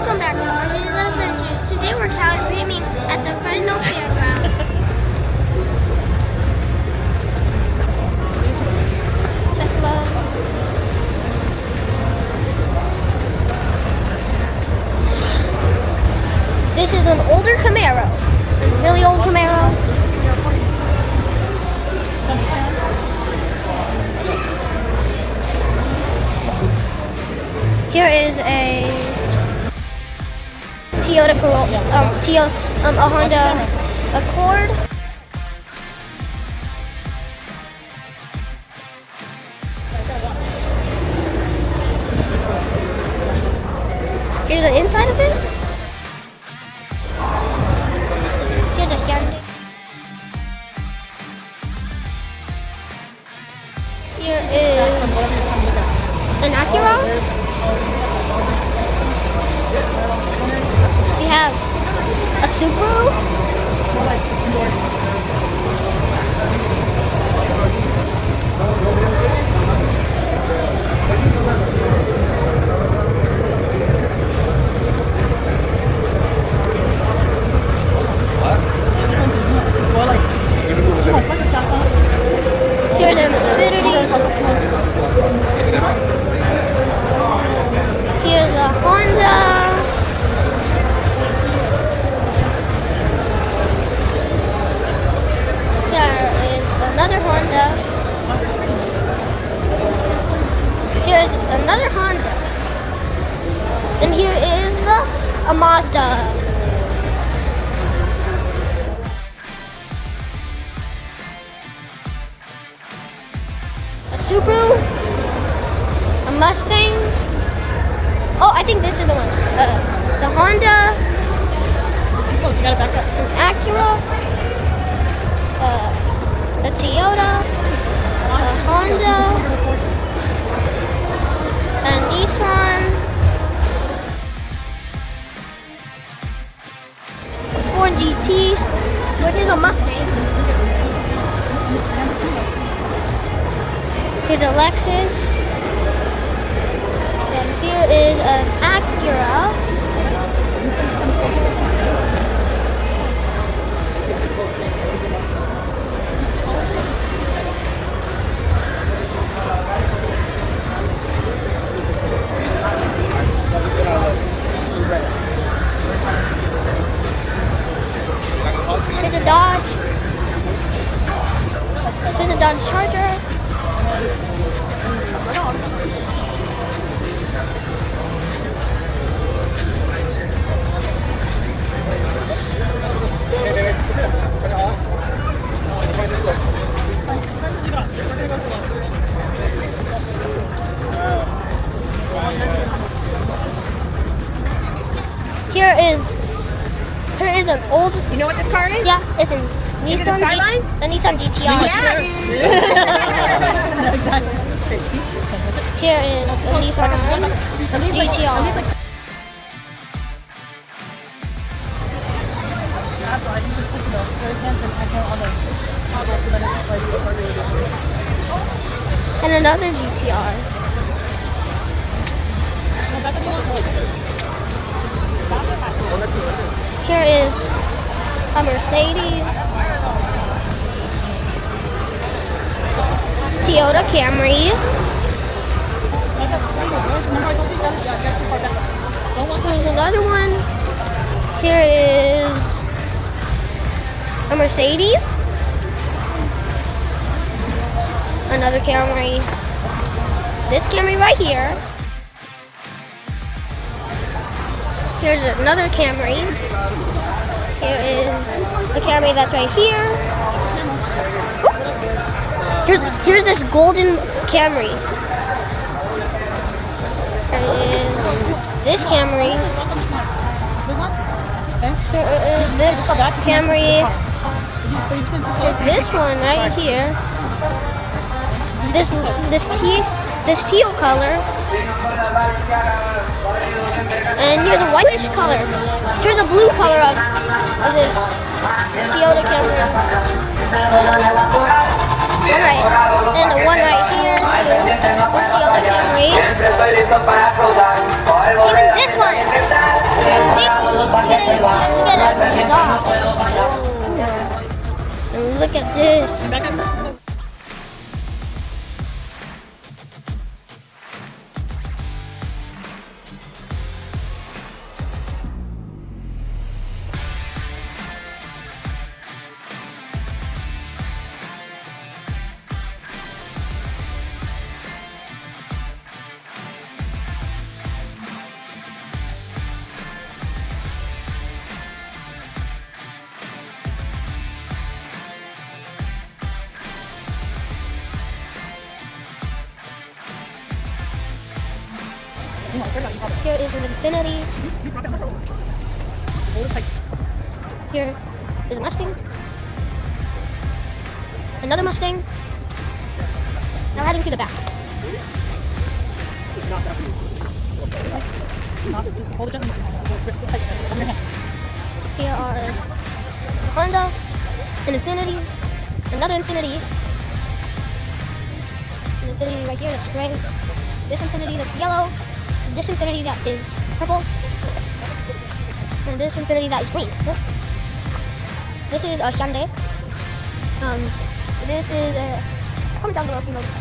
Welcome back to Unlimited Adventures. Today we're CALICreaming at the Fresno Fairgrounds. Tesla. This is an older Camaro. A really old Camaro. Here is a Toyota Corolla, a Honda Accord. Here's the inside of it. Here's a Hyundai. Here is an Acura. We have a Subaru. Here's an Infinity. Here's a Honda. Another Honda. Here's another Honda. And here is a Mazda. A Subaru. A Mustang. Oh, I think this is the one. The Honda. An Acura. A Toyota, a Honda, a Nissan, a Ford GT, which is a Mustang. Here's a Lexus, and here is an Acura. Here's a Dodge. Here's a Dodge Charger. Here is an old. You know what this car is? Yeah, it's a Nissan Skyline. A Nissan GTR. Yeah, it is. Exactly. Here is a Nissan GTR. And another GTR. Here is a Mercedes, Toyota Camry. There's another one. Here is a Mercedes, another Camry, this Camry right here. Here's another Camry. Here is the Camry that's right here. Ooh. Here's this golden Camry. Here is this Camry. Here is this Camry. Here's this one right here. This teal color. And here's a whitish color. Here's the blue color of this Toyota Camry. Alright, and the one right here too. The Toyota Camry. Even this one. Look at this. Back up. Here is an Infinity. Here is a Mustang. Another Mustang. Now heading to the back. Here are a Honda, an Infinity, another Infinity, an Infinity right here that's gray, this Infinity that's yellow, this Infinity that is purple, and this Infinity that is green. This is a Hyundai. This is a, comment down below if you know this.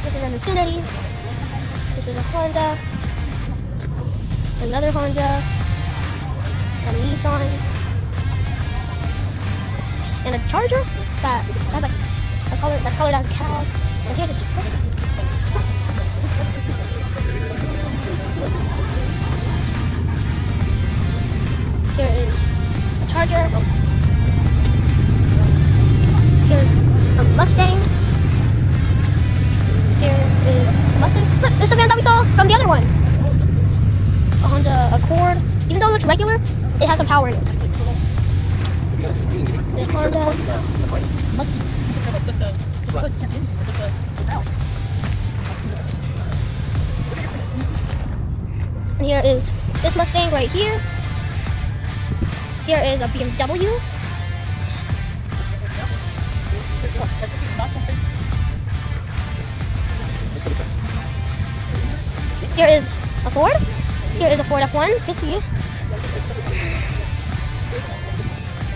This is an Infinity. This is a Honda. Another Honda. A Nissan. And a Charger that has a color that's colored as a cow. And here's a Jeep. Here is a Charger. Here's a Mustang. Here is a Mustang. Look, this is the van that we saw from the other one. A Honda Accord. Even though it looks regular, it has some power in it. The Honda. And here is this Mustang right here. Here is a BMW. Here is a Ford. Here is a Ford F-150.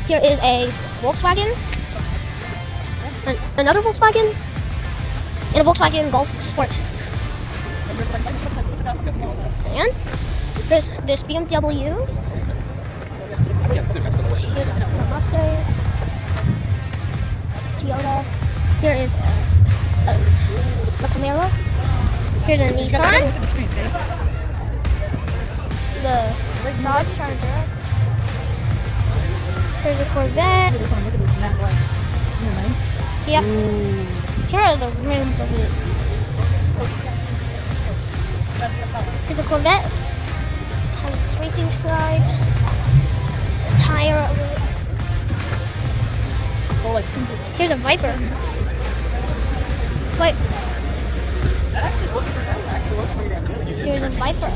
Here is a Volkswagen. Another Volkswagen. And a Volkswagen Golf Sport. And here's this BMW. Here's a Mustang. Toyota. Here is a Camaro. Here's a Nissan. The Dodge Charger. Here's a Corvette. Yep. Here are the rims of it. Here's a Corvette. Has racing stripes. A tire of it. Here's a Viper. Wait. Here's a Viper.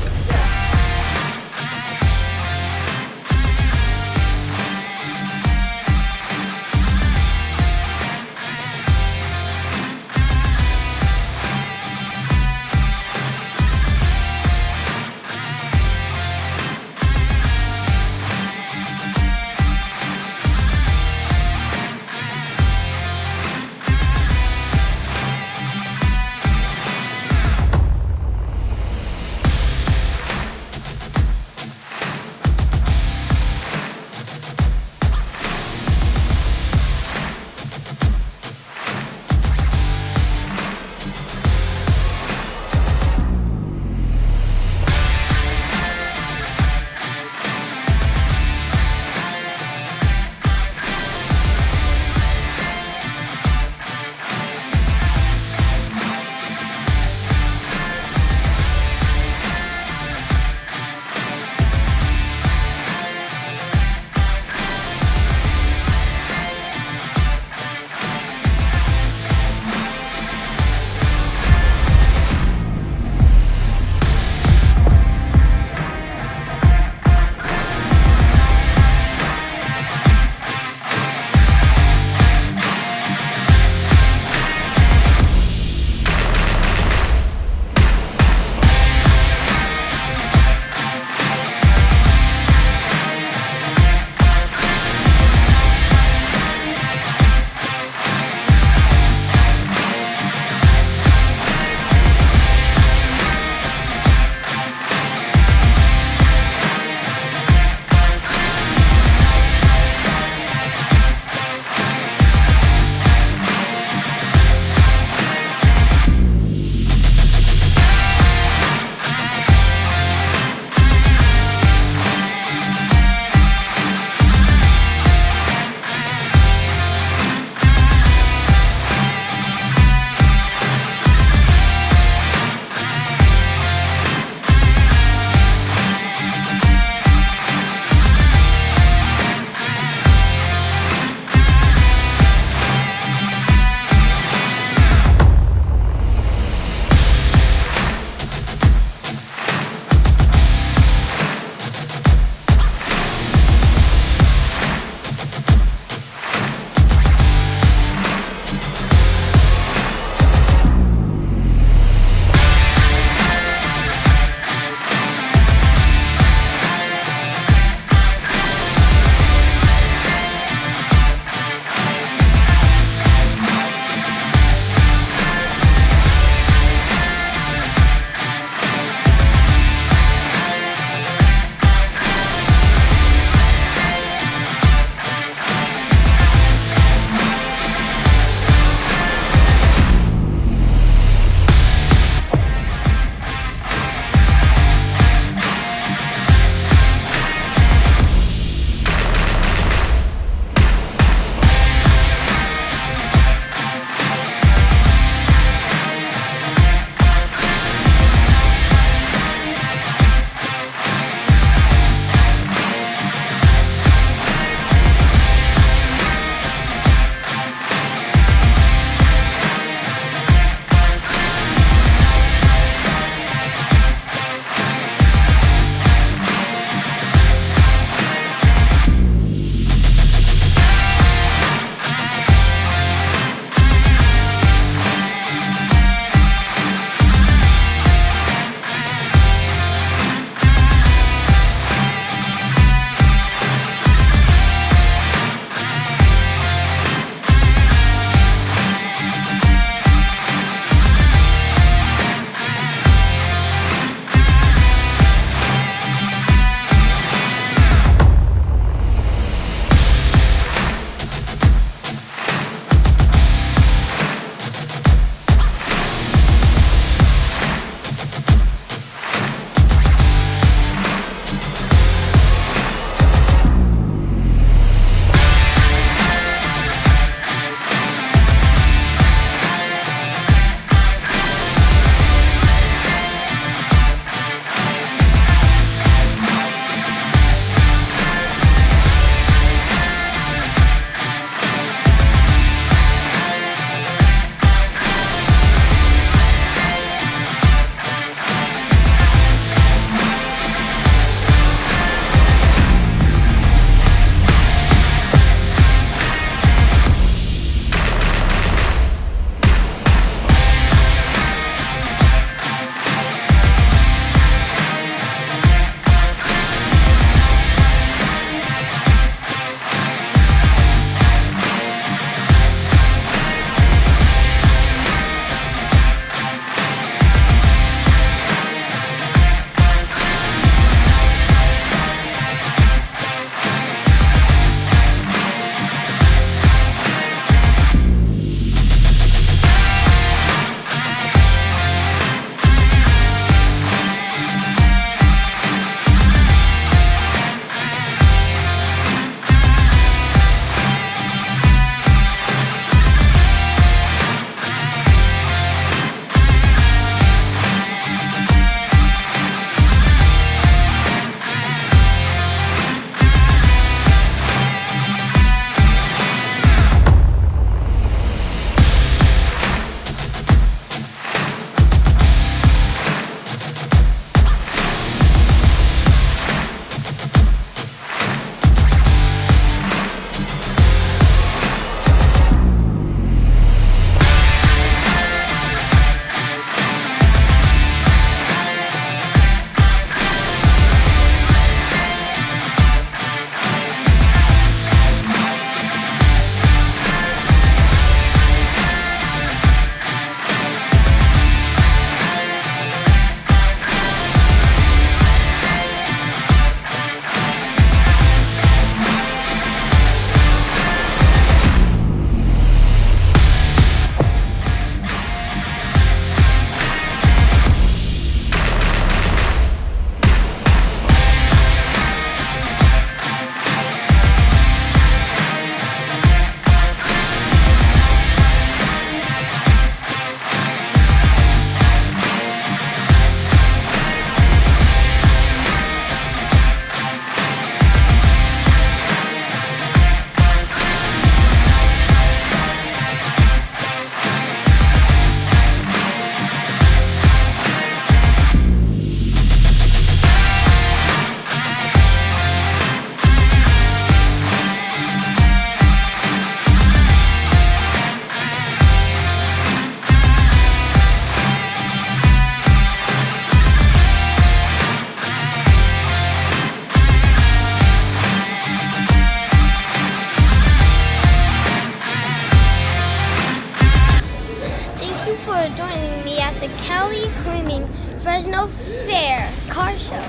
for joining me at the CALICreaming Fresno Fair car show.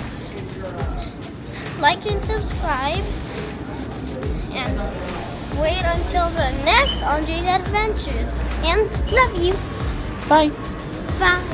Like and subscribe, and wait until the next Andre's Adventures. And love you. Bye. Bye.